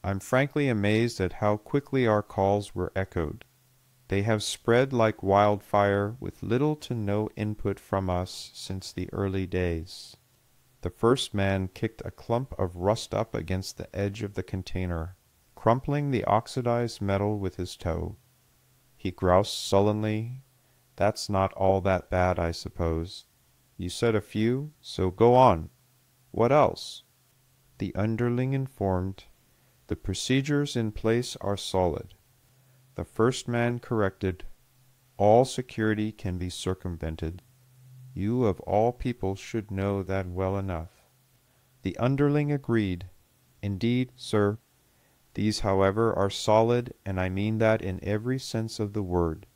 I'm frankly amazed at how quickly our calls were echoed. They have spread like wildfire with little to no input from us since the early days. The first man kicked a clump of rust up against the edge of the container, crumpling the oxidized metal with his toe. He groused sullenly, "That's not all that bad, I suppose. You said a few, so go on. What else?" The underling informed, "The procedures in place are solid." The first man corrected, "All security can be circumvented. You of all people should know that well enough." The underling agreed, "Indeed, sir. These, however, are solid, and I mean that in every sense of the word.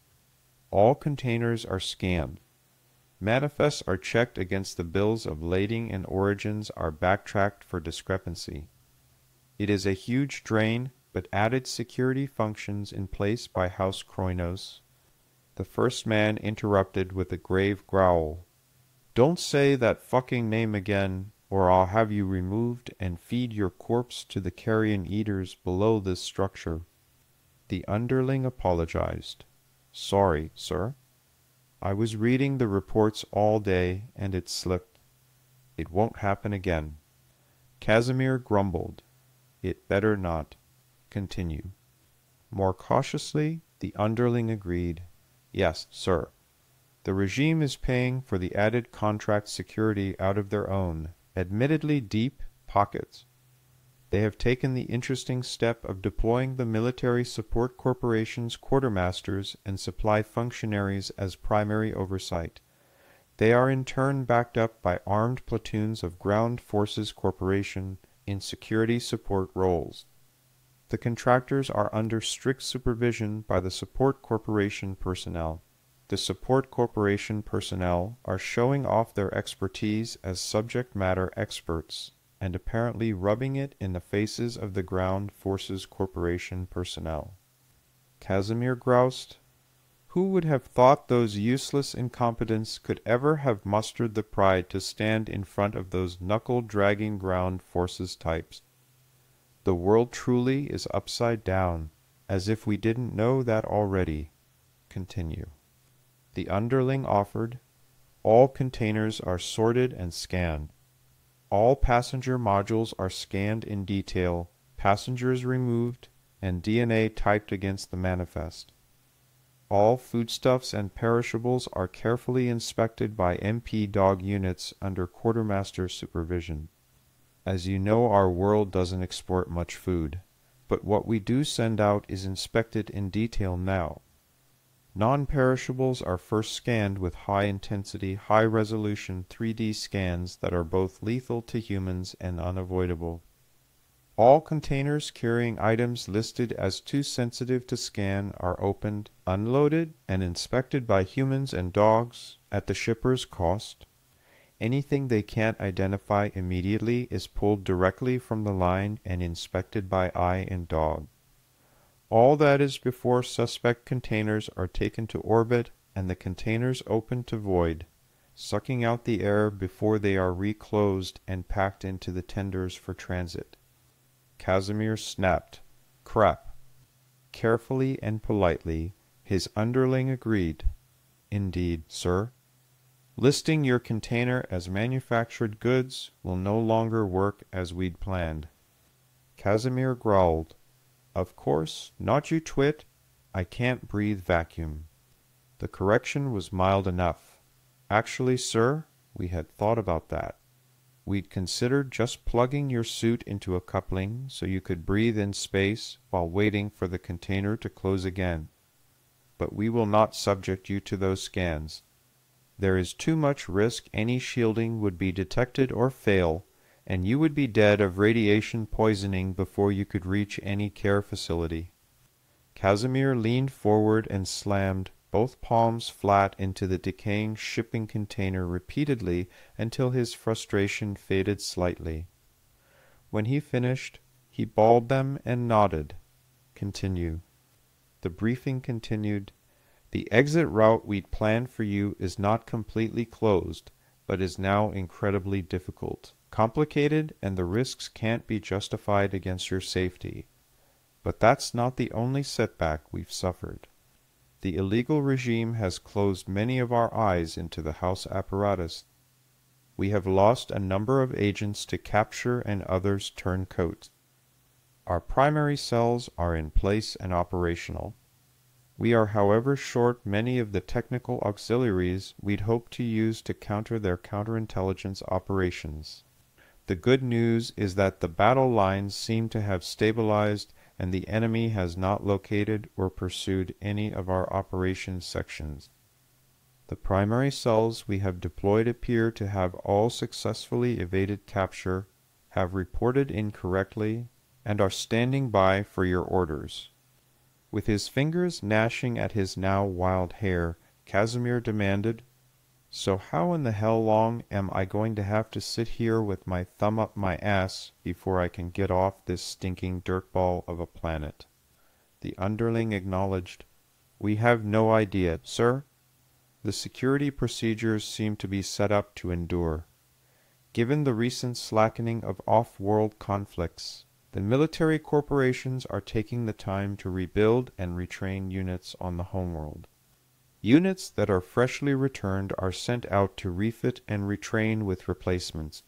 All containers are scanned. Manifests are checked against the bills of lading and origins are backtracked for discrepancy. It is a huge drain, but added security functions in place by House Kroinos. The first man interrupted with a grave growl. Don't say that fucking name again, or I'll have you removed and feed your corpse to the carrion eaters below this structure. The underling apologized. Sorry, sir. I was reading the reports all day, and it slipped. It won't happen again. Casimir grumbled. It better not. Continue. More cautiously, the underling agreed. Yes, sir. The regime is paying for the added contract security out of their own, admittedly deep, pockets. They have taken the interesting step of deploying the Military Support Corporation's quartermasters and supply functionaries as primary oversight. They are in turn backed up by armed platoons of Ground Forces Corporation in security support roles. The contractors are under strict supervision by the Support Corporation personnel. The Support Corporation personnel are showing off their expertise as subject matter experts and apparently rubbing it in the faces of the Ground Forces Corporation personnel. Casimir groused. Who would have thought those useless incompetents could ever have mustered the pride to stand in front of those knuckle-dragging Ground Forces types? The world truly is upside down, as if we didn't know that already. Continue. The underling offered. All containers are sorted and scanned. All passenger modules are scanned in detail, passengers removed, and DNA typed against the manifest. All foodstuffs and perishables are carefully inspected by MP dog units under quartermaster supervision. As you know, our world doesn't export much food, but what we do send out is inspected in detail now. Non-perishables are first scanned with high-intensity, high-resolution 3D scans that are both lethal to humans and unavoidable. All containers carrying items listed as too sensitive to scan are opened, unloaded, and inspected by humans and dogs at the shipper's cost. Anything they can't identify immediately is pulled directly from the line and inspected by eye and dog. All that is before suspect containers are taken to orbit and the containers opened to void, sucking out the air before they are reclosed and packed into the tenders for transit. Casimir snapped. Crap. Carefully and politely, his underling agreed. Indeed, sir. Listing your container as manufactured goods will no longer work as we'd planned. Casimir growled. Of course, not you twit. I can't breathe vacuum. The correction was mild enough. Actually, sir, we had thought about that. We'd considered just plugging your suit into a coupling so you could breathe in space while waiting for the container to close again. But we will not subject you to those scans. There is too much risk any shielding would be detected or fail, and you would be dead of radiation poisoning before you could reach any care facility. Casimir leaned forward and slammed both palms flat into the decaying shipping container repeatedly until his frustration faded slightly. When he finished, he balled them and nodded. Continue. The briefing continued. The exit route we'd planned for you is not completely closed, but is now incredibly difficult, complicated, and the risks can't be justified against your safety. But that's not the only setback we've suffered. The illegal regime has closed many of our eyes into the house apparatus. We have lost a number of agents to capture and others turncoats. Our primary cells are in place and operational. We are, however, short many of the technical auxiliaries we'd hoped to use to counter their counterintelligence operations. The good news is that the battle lines seem to have stabilized and the enemy has not located or pursued any of our operations sections. The primary cells we have deployed appear to have all successfully evaded capture, have reported incorrectly, and are standing by for your orders. With his fingers gnashing at his now wild hair, Casimir demanded, So how in the hell long am I going to have to sit here with my thumb up my ass before I can get off this stinking dirtball of a planet? The underling acknowledged. We have no idea, sir. The security procedures seem to be set up to endure. Given the recent slackening of off-world conflicts, the military corporations are taking the time to rebuild and retrain units on the homeworld. Units that are freshly returned are sent out to refit and retrain with replacements.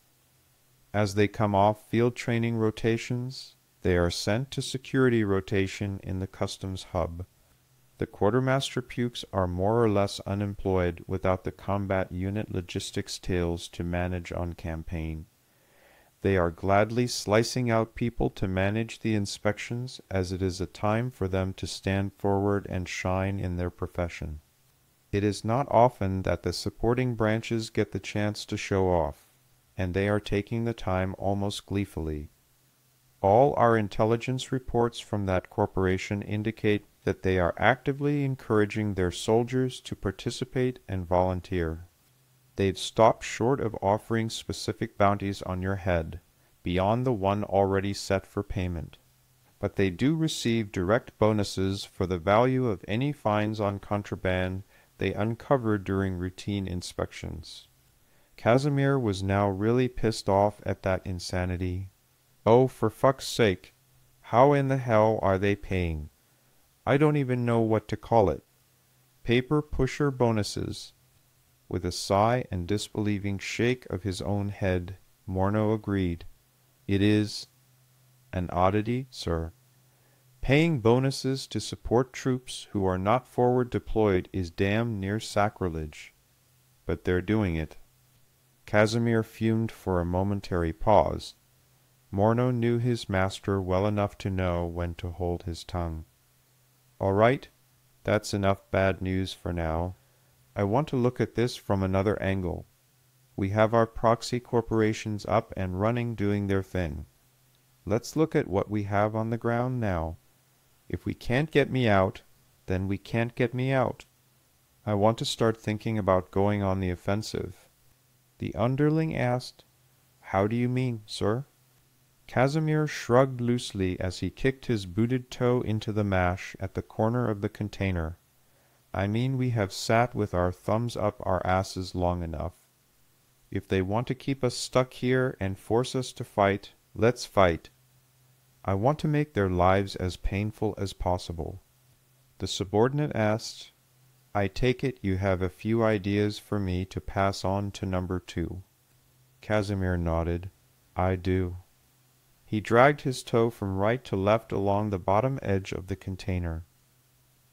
As they come off field training rotations, they are sent to security rotation in the customs hub. The quartermaster pukes are more or less unemployed without the combat unit logistics tails to manage on campaign. They are gladly slicing out people to manage the inspections, as it is a time for them to stand forward and shine in their profession. It is not often that the supporting branches get the chance to show off, and they are taking the time almost gleefully. All our intelligence reports from that corporation indicate that they are actively encouraging their soldiers to participate and volunteer. They've stopped short of offering specific bounties on your head, beyond the one already set for payment. But they do receive direct bonuses for the value of any finds on contraband they uncovered during routine inspections. Casimir was now really pissed off at that insanity. Oh, for fuck's sake, how in the hell are they paying? I don't even know what to call it. Paper pusher bonuses. With a sigh and disbelieving shake of his own head, Morneau agreed. It is an oddity, sir. Paying bonuses to support troops who are not forward deployed is damn near sacrilege. But they're doing it. Casimir fumed for a momentary pause. Morneau knew his master well enough to know when to hold his tongue. All right, that's enough bad news for now. I want to look at this from another angle. We have our proxy corporations up and running doing their thing. Let's look at what we have on the ground now. If we can't get me out, then we can't get me out. I want to start thinking about going on the offensive. The underling asked, How do you mean, sir? Casimir shrugged loosely as he kicked his booted toe into the mash at the corner of the container. I mean we have sat with our thumbs up our asses long enough. If they want to keep us stuck here and force us to fight, let's fight. I want to make their lives as painful as possible. The subordinate asked, I take it you have a few ideas for me to pass on to number 2. Casimir nodded. I do. He dragged his toe from right to left along the bottom edge of the container.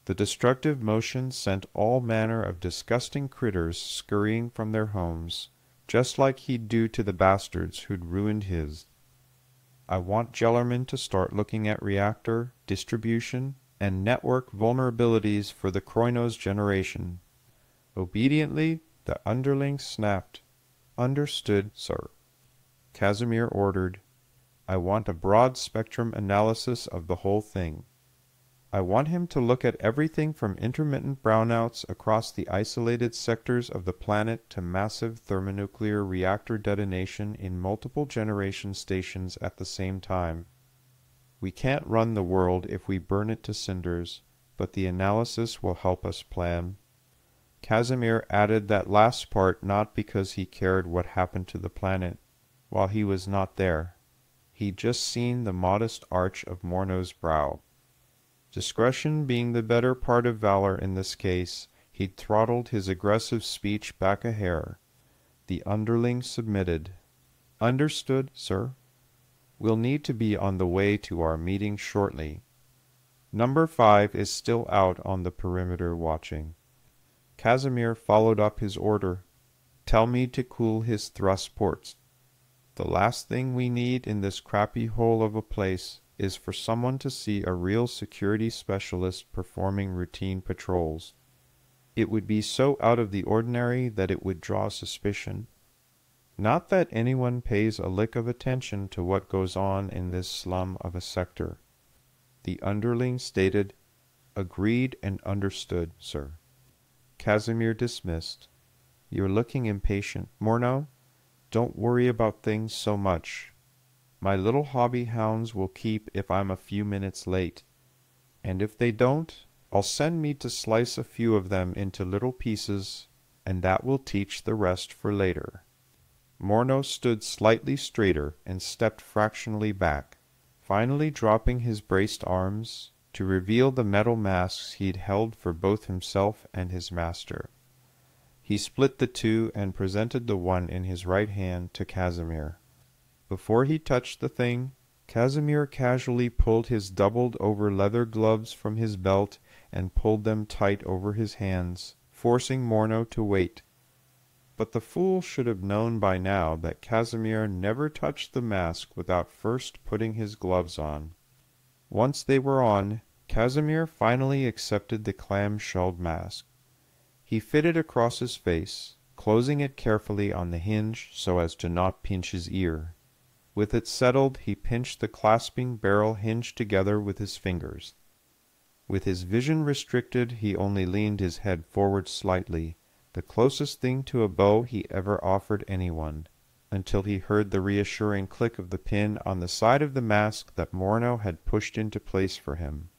The destructive motion sent all manner of disgusting critters scurrying from their homes, just like he'd do to the bastards who'd ruined his. I want Gellerman to start looking at reactor, distribution, and network vulnerabilities for the Kroinos generation. Obediently, the underling snapped. Understood, sir. Casimir ordered, I want a broad-spectrum analysis of the whole thing. I want him to look at everything from intermittent brownouts across the isolated sectors of the planet to massive thermonuclear reactor detonation in multiple generation stations at the same time. We can't run the world if we burn it to cinders, but the analysis will help us plan. Casimir added that last part not because he cared what happened to the planet while he was not there. He'd just seen the modest arch of Morneau's brow. Discretion being the better part of valor in this case, he'd throttled his aggressive speech back a hair. The underling submitted. Understood, sir. We'll need to be on the way to our meeting shortly. Number 5 is still out on the perimeter watching. Casimir followed up his order. Tell me to cool his thrust ports. The last thing we need in this crappy hole of a place is for someone to see a real security specialist performing routine patrols. It would be so out of the ordinary that it would draw suspicion. Not that anyone pays a lick of attention to what goes on in this slum of a sector. The underling stated, Agreed and understood, sir. Casimir dismissed. You're looking impatient. Morno, don't worry about things so much. My little hobby hounds will keep if I'm a few minutes late. And if they don't, I'll send me to slice a few of them into little pieces, and that will teach the rest for later. Morno stood slightly straighter and stepped fractionally back, finally dropping his braced arms to reveal the metal masks he'd held for both himself and his master. He split the two and presented the one in his right hand to Casimir. Before he touched the thing, Casimir casually pulled his doubled-over leather gloves from his belt and pulled them tight over his hands, forcing Morno to wait. But the fool should have known by now that Casimir never touched the mask without first putting his gloves on. Once they were on, Casimir finally accepted the clam-shelled mask. He fitted across his face, closing it carefully on the hinge so as to not pinch his ear. With it settled, he pinched the clasping barrel hinge together with his fingers. With his vision restricted, he only leaned his head forward slightly, the closest thing to a bow he ever offered anyone, until he heard the reassuring click of the pin on the side of the mask that Morno had pushed into place for him.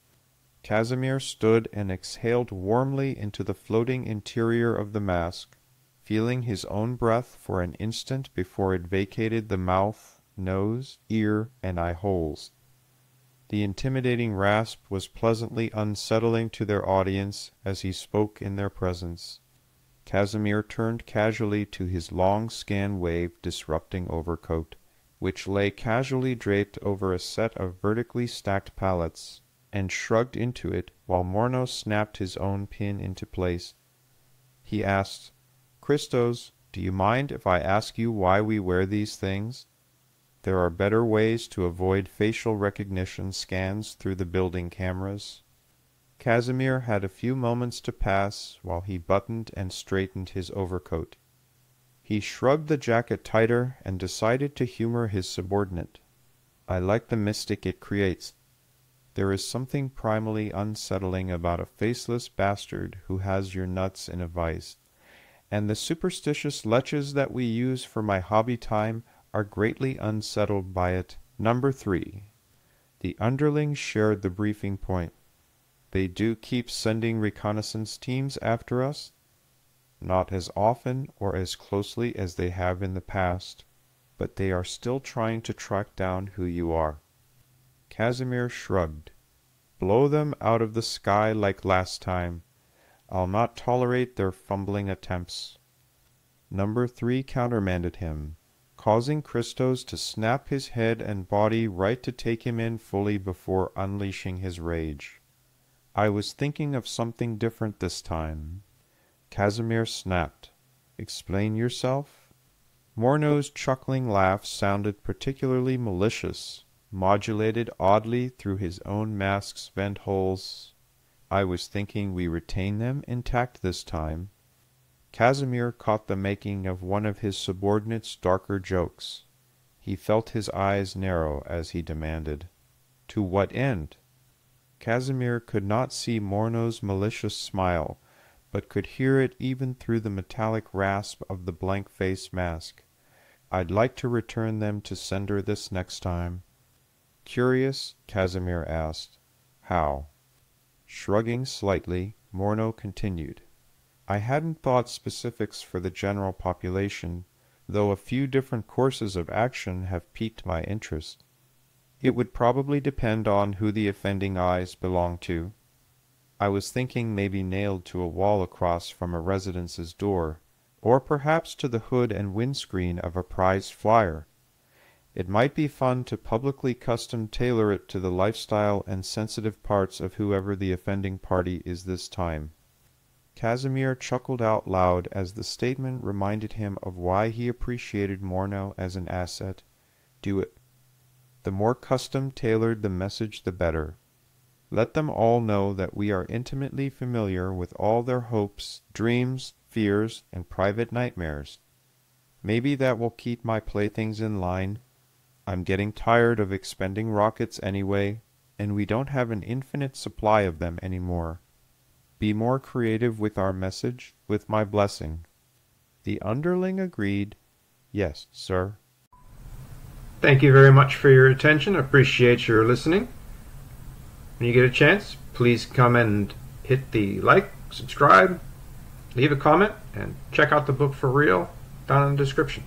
Casimir stood and exhaled warmly into the floating interior of the mask, feeling his own breath for an instant before it vacated the mouth, nose, ear, and eye holes. The intimidating rasp was pleasantly unsettling to their audience as he spoke in their presence. Casimir turned casually to his long scan-wave disrupting overcoat, which lay casually draped over a set of vertically stacked pallets, and shrugged into it while Morno snapped his own pin into place. He asked, "Christos, do you mind if I ask you why we wear these things? There are better ways to avoid facial recognition scans through the building cameras." Casimir had a few moments to pass while he buttoned and straightened his overcoat. He shrugged the jacket tighter and decided to humor his subordinate. "I like the mystic it creates. There is something primally unsettling about a faceless bastard who has your nuts in a vice, and the superstitious leches that we use for my hobby time are greatly unsettled by it. Number 3. The underlings shared the briefing point. They do keep sending reconnaissance teams after us. Not as often or as closely as they have in the past, but they are still trying to track down who you are." Casimir shrugged. "Blow them out of the sky like last time. I'll not tolerate their fumbling attempts." Number 3 countermanded him, causing Christos to snap his head and body right to take him in fully before unleashing his rage. "I was thinking of something different this time." Casimir snapped. "Explain yourself?" Morno's chuckling laugh sounded particularly malicious, modulated oddly through his own mask's vent holes. "I was thinking we retain them intact this time." Casimir caught the making of one of his subordinate's darker jokes. He felt his eyes narrow as he demanded, "To what end?" Casimir could not see Morno's malicious smile, but could hear it even through the metallic rasp of the blank-face mask. "I'd like to return them to sender this next time." Curious, Casimir asked, "How?" Shrugging slightly, Morno continued, "I hadn't thought specifics for the general population, though a few different courses of action have piqued my interest. It would probably depend on who the offending eyes belong to. I was thinking maybe nailed to a wall across from a residence's door, or perhaps to the hood and windscreen of a prize flyer. It might be fun to publicly custom tailor it to the lifestyle and sensitive parts of whoever the offending party is this time." Casimir chuckled out loud as the statement reminded him of why he appreciated Morno as an asset. "Do it. The more custom-tailored the message the better. Let them all know that we are intimately familiar with all their hopes, dreams, fears, and private nightmares. Maybe that will keep my playthings in line. I'm getting tired of expending rockets anyway, and we don't have an infinite supply of them anymore. Be more creative with our message, with my blessing." The underling agreed, "Yes, sir." Thank you very much for your attention. Appreciate your listening. When you get a chance, please come and hit the like, subscribe, leave a comment, and check out the book for real down in the description.